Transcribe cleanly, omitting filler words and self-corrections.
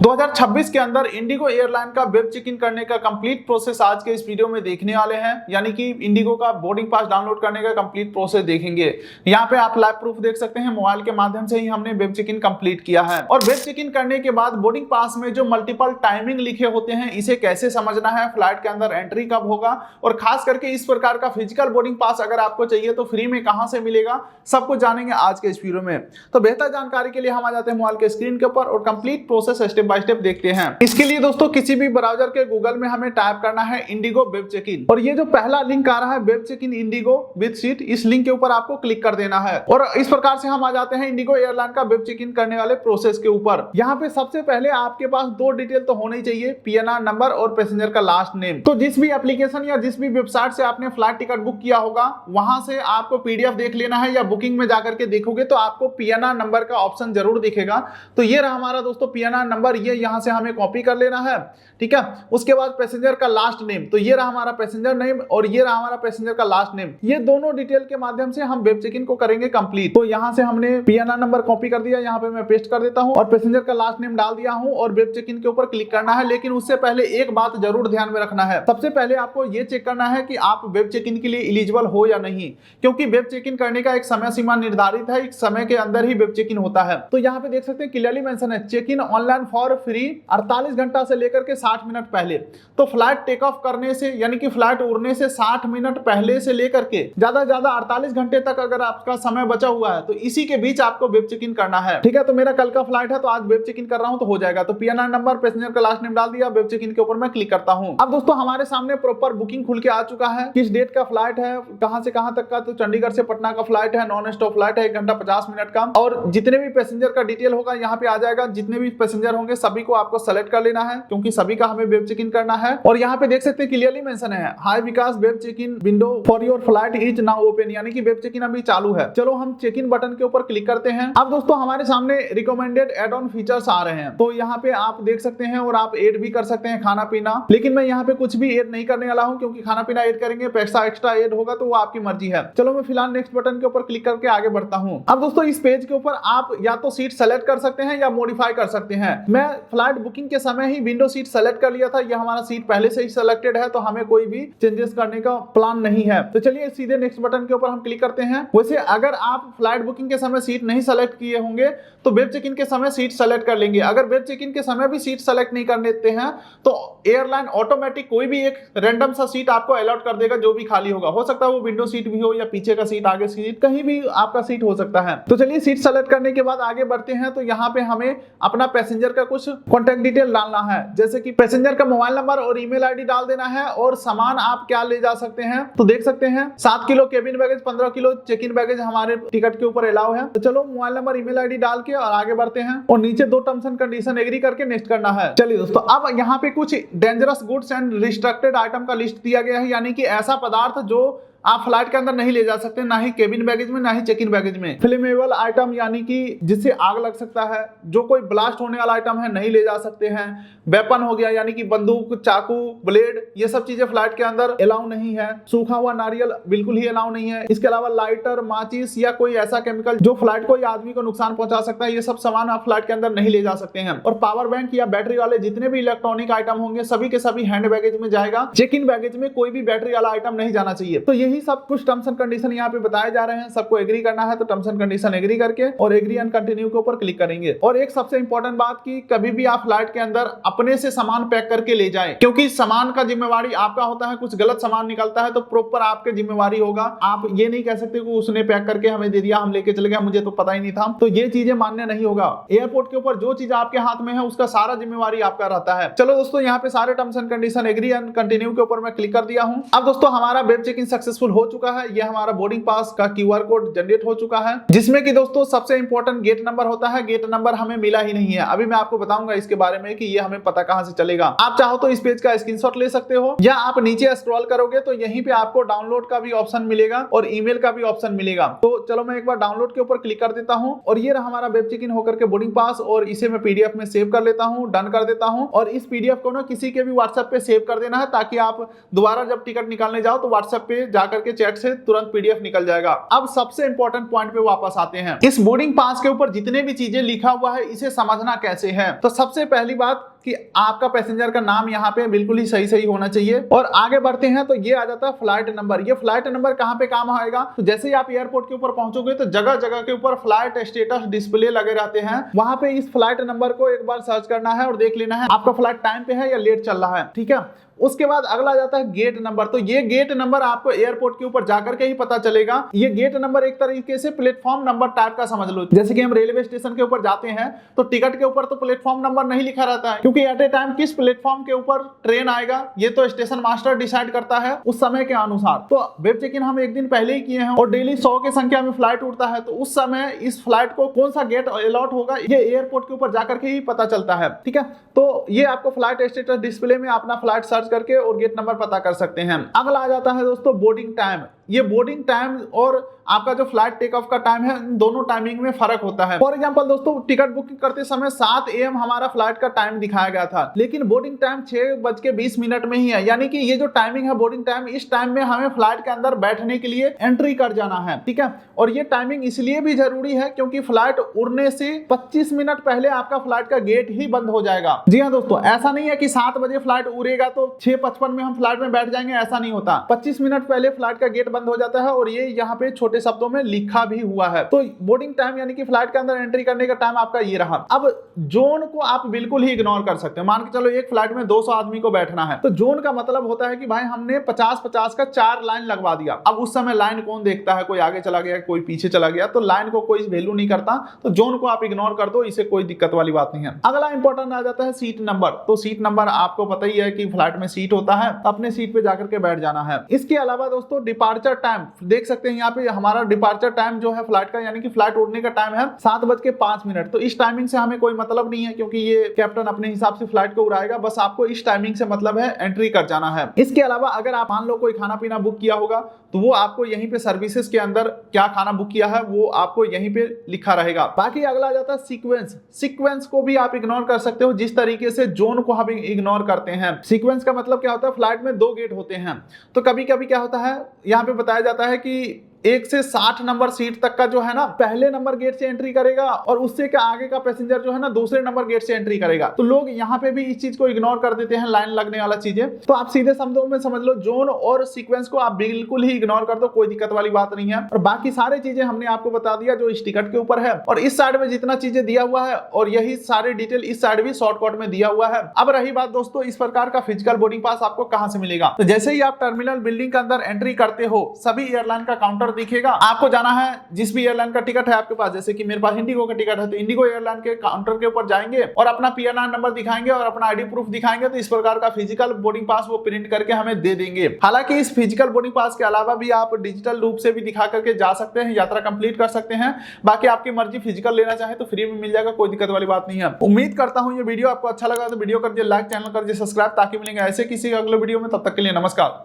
2026 के अंदर Indigo airline का वेब चेक इन करने का कंप्लीट प्रोसेस आज के इस वीडियो में देखने वाले हैं। यानी कि इंडिगो का बोर्डिंग पास डाउनलोड करने का कंप्लीट प्रोसेस देखेंगे। यहाँ पे आप लाइव प्रूफ देख सकते हैं, मोबाइल के माध्यम से ही हमने वेब चेक इन कंप्लीट किया है। और वेब चेक इन करने के बाद बोर्डिंग पास में जो मल्टीपल टाइमिंग लिखे होते हैं, इसे कैसे समझना है, फ्लाइट के अंदर एंट्री कब होगा, और खास करके इस प्रकार का फिजिकल बोर्डिंग पास अगर आपको चाहिए तो फ्री में कहां से मिलेगा, सब कुछ जानेंगे आज के इस वीडियो में। तो बेहतर जानकारी के लिए हम आ जाते हैं मोबाइल के स्क्रीन के ऊपर और complete process step by step देखते हैं। इसके लिए दोस्तों किसी भी ब्राउजर के गूगल में हमें टाइप करना है इंडिगो वेब चेक इन, और ये जो पहला लिंक आ रहा है web check in IndiGo with seat, इस लिंक के ऊपर आपको क्लिक कर देना है। और इस प्रकार से हम आ जाते हैं इंडिगो एयरलाइन का वेब चेक इन करने वाले प्रोसेस के ऊपर। यहाँ पे सबसे पहले आपके पास दो डिटेल तो होनी चाहिए, पीएनआर नंबर और पैसेंजर का लास्ट नेम। तो जिस भी एप्लीकेशन या जिस भी वेबसाइट से आपने फ्लाइट टिकट बुक किया होगा, वहां से आपको पीडीएफ देख लेना है, या बुकिंग में जाकर के देखोगे तो आपको पीएनआर नंबर का ऑप्शन जरूर दिखेगा। तो ये रहा हमारा दोस्तों पीएनआर नंबर, ये यहां से हमें कॉपी कर लेना है, ठीक है। उसके बाद पैसेंजर का लास्ट नेम, तो ये रहा हमारा पैसेंजर नेम और ये रहा हमारा पैसेंजर का लास्ट नेम। ये दोनों डिटेल के माध्यम से हम वेब चेक इन को करेंगे कंप्लीट। तो यहां से हमने पीएनआर नंबर कॉपी कर दिया, यहां पे मैं पेस्ट कर देता हूं और पैसेंजर का लास्ट नेम डाल दिया हूं और वेब चेक इन के ऊपर क्लिक करना है। लेकिन उससे पहले एक बात जरूर ध्यान में रखना है, सबसे पहले आपको ये चेक करना है कि आप वेब चेक इन के लिए एलिजिबल हो या नहीं, क्योंकि वेब चेक इन करने का एक समय सीमा निर्धारित है, एक समय के अंदर ही वेब चेक इन होता है। तो यहाँ पे देख सकते हैं क्लियरली मेंशन है check in online for free 48 घंटा से लेकर के 60 मिनट पहले। तो फ्लाइट टेक ऑफ करने से यानी कि फ्लाइट उड़ने से 60 मिनट पहले से लेकर के ज्यादा 48 घंटे तक अगर आपका समय बचा हुआ है तो इसी के बीच आपको वेब चेक इन करना है, ठीक है। तो मेरा कल का फ्लाइट है तो आज वेब चेक इन कर रहा हूं तो हो जाएगा। तो पीएनआर नंबर पैसेंजर का लास्ट नेम डाल दिया, वेब चेक इन के ऊपर मैं क्लिक करता हूं। अब दोस्तों हमारे सामने प्रॉपर बुकिंग खुल के आ चुका है, किस डेट का फ्लाइट है, कहां से कहां तक का। तो चंडीगढ़ से पटना का फ्लाइट है, नॉन स्टॉप फ्लाइट है, 1 घंटा 50 मिनट का। और जितने भी पैसेंजर का डिटेल होगा यहाँ पे आ जाएगा, जितने भी पैसेंजर होंगे सभी को आपको सेलेक्ट कर लेना है, क्योंकि सभी का हमें वेब चेक इन करना है। और यहाँ पे देख सकते हैं क्लियरली मेंशन है hi Vikas, web check in window for your flight is now open, यानी कि वेब चेक इन अभी चालू है। चलो हम चेक इन बटन के ऊपर क्लिक करते हैं। अब दोस्तों हमारे सामने रिकमेंडेड एड ऑन फीचर्स आ रहे हैं, तो यहाँ पे आप देख सकते हैं और आप ऐड भी कर सकते हैं खाना पीना। लेकिन मैं यहाँ पे कुछ भी ऐड नहीं करने वाला हूँ, क्योंकि खाना पीना ऐड करेंगे पैसा एक्स्ट्रा ऐड होगा तो वो आपकी मर्जी है। चलो मैं फिलहाल नेक्स्ट बटन के ऊपर क्लिक करके आगे बढ़ता हूँ। अब दोस्तों इस पेज के ऊपर आप या तो सीट सेलेक्ट कर सकते हैं या मॉडिफाई कर सकते हैं। मैं फ्लाइट बुकिंग के समय ही विंडो सीट सेलेक्ट कर लिया था, ये हमारा सीट पहले से ही सेलेक्टेड है, तो हमें कोई भी चेंजेस करने का प्लान नहीं है। तो चलिए सीधे नेक्स्ट बटन के ऊपर हम क्लिक करते हैं। वैसे अगर आप फ्लाइट बुकिंग के समय सीट नहीं सेलेक्ट किए होंगे तो वेब चेक इन के समय सीट सेलेक्ट कर लेंगे। अगर वेब चेक इन के समय भी सीट सेलेक्ट नहीं कर लेते हैं तो एयरलाइन ऑटोमेटिक कोई भी एक रैंडम सा सीट आपको अलॉट कर देगा, जो भी खाली होगा। हो सकता है वो विंडो सीट भी हो या पीछे का सीट, आगे सीट, कहीं भी आपका सीट हो सकता है। तो चलिए सीट सेलेक्ट करने के बाद आगे बढ़ते हैं। तो यहाँ पे हमें अपना पैसेंजर का कुछ कॉन्टेक्ट डिटेल डालना है, जैसे कि पैसेंजर का मोबाइल नंबर और ईमेल आईडी डाल देना है, और सामान आप क्या ले जा सकते हैं। तो देख सकते हैं 7 kilo cabin baggage, 15 kilo check in baggage हमारे टिकट के ऊपर अलाउ है। तो चलो मोबाइल नंबर ईमेल आईडी डाल के और आगे बढ़ते हैं, और नीचे 2 टर्म्स एंड कंडीशन एग्री करके नेक्स्ट करना है। चलिए दोस्तों अब यहाँ पे कुछ dangerous goods and restricted item का लिस्ट दिया गया है, यानी कि ऐसा पदार्थ जो आप फ्लाइट के अंदर नहीं ले जा सकते, ना ही केबिन बैगेज में, ना ही चेक इन बैगेज में। फ्लेमेबल आइटम यानी कि जिससे आग लग सकता है, जो कोई ब्लास्ट होने वाला आइटम है नहीं ले जा सकते हैं। वेपन हो गया यानी कि बंदूक, चाकू, ब्लेड, ये सब चीजें फ्लाइट के अंदर अलाउ नहीं है। सूखा हुआ नारियल बिल्कुल ही अलाउ नहीं है। इसके अलावा लाइटर, माचिस या कोई ऐसा केमिकल जो फ्लाइट को या आदमी को नुकसान पहुंचा सकता है, ये सब सामान आप फ्लाइट के अंदर नहीं ले जा सकते हैं। और पावर बैंक या बैटरी वाले जितने भी इलेक्ट्रॉनिक आइटम होंगे सभी के सभी हैंड बैगेज में जाएगा। चेक इन बैगेज में कोई भी बैटरी वाला आइटम नहीं जाना चाहिए। तो यही सब कुछ टर्म्स एंड कंडीशन यहाँ पे बताए जा रहे हैं, सबको एग्री करना है। तो टर्म्स एंड कंडीशन एग्री करके और एग्री एंड कंटिन्यू के ऊपर क्लिक करेंगे। और एक सबसे इंपॉर्टेंट बात कि कभी भी आप फ्लाइट के अंदर अपने से सामान पैक करके ले जाएं, क्योंकि सामान का जिम्मेवारी आपका होता है। कुछ गलत सामान निकलता है तो प्रॉपर आपके जिम्मेवारी होगा। आप ये नहीं कह सकते कि उसने पैक करके हमें दे दिया, हम लेके चले गए, मुझे तो पता ही नहीं था। तो ये चीजें मान्य नहीं होगा। एयरपोर्ट के ऊपर जो चीज आपके हाथ में है उसका सारा जिम्मेवारी आपका रहता है। चलो दोस्तों यहाँ पे सारे terms and condition agree and continue के ऊपर मैं क्लिक कर दिया हूँ। अब दोस्तों हमारा वेब चेक इन सक्सेसफुल हो चुका है। ये हमारा बोर्डिंग पास का क्यूआर कोड जनरेट हो चुका है, जिसमें कि दोस्तों सबसे इंपॉर्टेंट गेट नंबर होता है। गेट नंबर हमें मिला ही नहीं है। अभी मैं आपको बताऊंगा इसके बारे में कि ये हमें पता कहां से चलेगा। आप चाहो तो इस पेज का स्क्रीनशॉट ले सकते हो, या आप नीचे स्क्रॉल करोगे तो यहीं पे आपको डाउनलोड का भी ऑप्शन मिलेगा और ईमेल का भी ऑप्शन मिलेगा। तो चलो मैं एक बार डाउनलोड के ऊपर क्लिक कर देता हूं, और ये रहा हमारा वेब चेक इन होकर के बोर्डिंग पास, और इसे मैं पीडीएफ में सेव कर लेता हूं, डन कर देता हूं। और इस पीडीएफ को ना किसी के भी व्हाट्सएप पे सेव कर देना है, ताकि आप दोबारा जब टिकट निकालने जाओ तो व्हाट्सएप पे जाकर जाकर के चैट से तुरंत पीडीएफ निकल जाएगा। अब सबसे इंपॉर्टेंट पॉइंट पे वापस आते हैं। इस बोर्डिंग पास के ऊपर जितने भी चीजें लिखा हुआ है इसे समझना कैसे है। तो सबसे पहली बात कि आपका पैसेंजर का नाम यहाँ पे बिल्कुल ही सही सही होना चाहिए। और आगे बढ़ते हैं तो ये आ जाता है फ्लाइट नंबर। ये फ्लाइट नंबर कहाँ पे काम आएगा, तो जैसे ही आप एयरपोर्ट के ऊपर पहुंचोगे तो जगह जगह के ऊपर फ्लाइट स्टेटस डिस्प्ले लगे रहते हैं। वहां पे इस फ्लाइट नंबर को एक बार सर्च करना है और देख लेना है आपका फ्लाइट टाइम पे है या लेट चल रहा है। ठीक है, उसके बाद अगला जाता है गेट नंबर। तो ये गेट नंबर आपको एयरपोर्ट के ऊपर जाकर के ही पता चलेगा। ये गेट नंबर एक तरीके से प्लेटफॉर्म नंबर टाइप का समझ लो। जैसे कि हम रेलवे स्टेशन के ऊपर जाते हैं तो टिकट के ऊपर तो प्लेटफॉर्म नंबर नहीं लिखा रहता है, क्योंकि एट ए टाइम किस प्लेटफॉर्म के ऊपर ट्रेन आएगा ये तो स्टेशन मास्टर डिसाइड करता है उस समय के अनुसार। तो वेब चेक इन हम एक दिन पहले ही किए हैं और डेली 100 की संख्या में फ्लाइट उड़ता है, तो उस समय इस फ्लाइट को कौन सा गेट अलॉट होगा ये एयरपोर्ट के ऊपर जाकर के ही पता चलता है। ठीक है, तो ये आपको फ्लाइट स्टेटस डिस्प्ले में अपना फ्लाइट सर्च करके और गेट नंबर पता कर सकते हैं। अगला आ जाता है दोस्तों बोर्डिंग टाइम। ये बोर्डिंग टाइम और आपका जो फ्लाइट टेक ऑफ का टाइम है इन दोनों टाइमिंग में फर्क होता है। फॉर एग्जांपल दोस्तों टिकट बुकिंग करते समय 7 AM हमारा फ्लाइट का टाइम दिखाया गया था, लेकिन बोर्डिंग टाइम 6:20 में ही है। यानी कि ये जो टाइमिंग है बोर्डिंग टाइम, इस टाइम में हमें फ्लाइट के अंदर बैठने के लिए एंट्री कर जाना है। ठीक है, और ये टाइमिंग इसलिए भी जरूरी है क्योंकि फ्लाइट उड़ने से 25 मिनट पहले आपका फ्लाइट का गेट ही बंद हो जाएगा। जी हाँ दोस्तों, ऐसा नहीं है कि 7 बजे फ्लाइट उड़ेगा तो 6:55 में हम फ्लाइट में बैठ जाएंगे, ऐसा नहीं होता। 25 मिनट पहले फ्लाइट का गेट बंद हो जाता है और ये यहाँ पे छोटे शब्दों में लिखा भी हुआ है। तो बोर्डिंग टाइम यानी कि फ्लाइट के अंदर एंट्री करने का टाइम आपका ये रहा। अब जोन को आप बिल्कुल ही इग्नोर कर सकते हैं। मान के चलो एक फ्लाइट में 200 आदमी को बैठना है, तो जोन का मतलब होता है कि भाई हमने 50-50 का 4 लाइन लगवा दिया। अब उस समय लाइन कौन देखता है, कोई आगे चला गया कोई पीछे चला गया, तो लाइन को कोई वैल्यू नहीं करता। तो जोन को आप इग्नोर कर दो, इसे कोई दिक्कत वाली बात नहीं है। अगला इंपॉर्टेंट आ जाता है सीट नंबर। तो सीट नंबर आपको पता ही है कि फ्लाइट में सीट होता है, अपने सीट पे जाकर के बैठ जाना है। इसके अलावा दोस्तों डिपार्चर टाइम देख सकते हैं यहाँ पे, हमारा डिपार्चर टाइम जो है फ्लाइट का, यानी कि फ्लाइट उड़ने का टाइम है 7:05। तो इस टाइमिंग से हमें कोई मतलब नहीं है क्योंकि ये कैप्टन अपने हिसाब से फ्लाइट को उड़ाएगा। बस आपको इस टाइमिंग से मतलब है एंट्री कर जाना है। इसके अलावा अगर आप मान लो कोई खाना पीना बुक किया होगा तो वो आपको यहीं पे सर्विसेज के अंदर क्या खाना बुक किया है वो आपको यहीं पे लिखा रहेगा। बाकी अगला आ जाता है सीक्वेंस। सीक्वेंस को भी आप इग्नोर कर सकते हो जिस तरीके से जोन को हम इग्नोर करते हैं। सीक्वेंस का मतलब क्या होता है, फ्लाइट में 2 गेट होते हैं। तो कभी कभी क्या होता है, यहाँ पे बताया जाता है कि 1 से 60 नंबर सीट तक का जो है ना पहले नंबर गेट से एंट्री करेगा और उससे का आगे का पैसेंजर जो है ना दूसरे नंबर गेट से एंट्री करेगा। तो लोग यहाँ पे भी इस चीज को इग्नोर कर देते हैं, लाइन लगने वाला चीजें। तो आप सीधे शब्दों में समझ लो जोन और सीक्वेंस को आप बिल्कुल ही इग्नोर कर दो, कोई दिक्कत वाली बात नहीं है। और बाकी सारी चीजें हमने आपको बता दिया जो इस टिकट के ऊपर है, और इस साइड में जितना चीजें दिया हुआ है और यही सारी डिटेल इस साइड भी शॉर्टकट में दिया हुआ है। अब रही बात दोस्तों इस प्रकार का फिजिकल बोर्डिंग पास आपको कहां से मिलेगा, तो जैसे ही आप टर्मिनल बिल्डिंग के अंदर एंट्री करते हो सभी एयरलाइन का काउंटर दिखेगा। आपको जाना है जिस भी एयरलाइन का टिकट है आपके पास, जैसे कि मेरे पास इंडिगो का टिकट है तो इंडिगो एयरलाइन के काउंटर के ऊपर जाएंगे और अपना पीएनआर नंबर दिखाएंगे और अपना आईडी प्रूफ दिखाएंगे, तो इस प्रकार का फिजिकल बोर्डिंग पास वो प्रिंट करके हमें दे देंगे। हालांकि इस फिजिकल बोर्डिंग पास के अलावा भी आप डिजिटल रूप से भी दिखा करके जा सकते हैं, यात्रा कंप्लीट कर सकते हैं। बाकी आपकी मर्जी, फिजिकल लेना चाहे तो फ्री में मिल जाएगा, कोई दिक्कत वाली बात नहीं है। उम्मीद करता हूं ये वीडियो आपको अच्छा लगा, तो वीडियो कर दिए लाइक, चैनल कर दिए सब्सक्राइब, ताकि मिलेंगे ऐसे किसी अगले वीडियो में। तब तक के लिए नमस्कार।